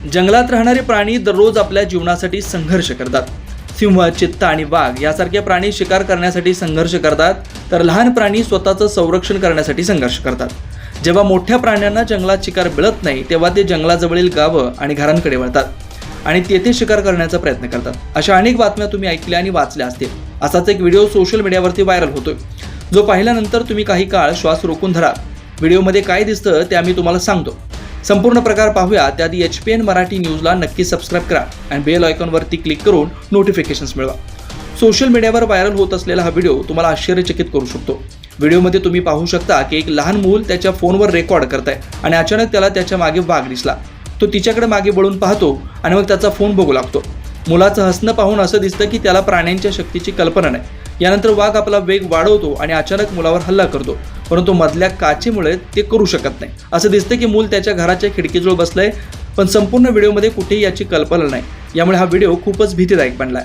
जंगलात राहणारे प्राणी दररोज आपल्या जीवनासाठी संघर्ष करतात. सिंह, चित्ता आणि वाघ यासारखे प्राणी शिकार करण्यासाठी संघर्ष करतात, तर लहान प्राणी स्वतःचं संरक्षण करण्यासाठी संघर्ष करतात. जेव्हा मोठ्या प्राण्यांना जंगलात शिकार मिळत नाही, तेव्हा ते जंगलाजवळील गावं आणि घरांकडे वळतात आणि तेथे शिकार करण्याचा प्रयत्न करतात. अशा अनेक बातम्या तुम्ही ऐकल्या आणि वाचल्या असतील. असाच एक व्हिडिओ सोशल मीडियावरती व्हायरल होतोय, जो पाहिल्यानंतर तुम्ही काही काळ श्वास रोखून धरा. व्हिडिओमध्ये काय दिसतं ते आम्ही तुम्हाला सांगतो. संपूर्ण प्रकार पाहूया त्याआधी HPN मराठी न्यूजला नक्की सबस्क्राईब करा आणि बेल आयकॉनवरती क्लिक करून नोटिफिकेशन्स मिळवा. सोशल मीडियावर व्हायरल होत असलेला हा व्हिडिओ तुम्हाला आश्चर्यचकित करू शकतो. व्हिडिओमध्ये तुम्ही पाहू शकता की एक लहान मूल त्याच्या फोनवर रेकॉर्ड करत आहे आणि अचानक त्याला त्याच्या मागे वाघ दिसला. तो तिच्याकडे मागे वळून पाहतो आणि मग त्याचा फोन बघू लागतो. मुलाचं हसणं पाहून असं दिसतं की त्याला प्राण्यांच्या शक्तीची कल्पना नाही. यानंतर वाघ आपला वेग वाढवतो आणि अचानक मुलावर हल्ला करतो, परंतु मधल्या काचेमुळे ते करू शकत नाही. असं दिसतं की मूल त्याच्या घराच्या खिडकीजवळ बसलंय, पण संपूर्ण व्हिडिओमध्ये कुठेही याची कल्पना नाही. यामुळे हा व्हिडिओ खूपच भीतीदायक बनलाय.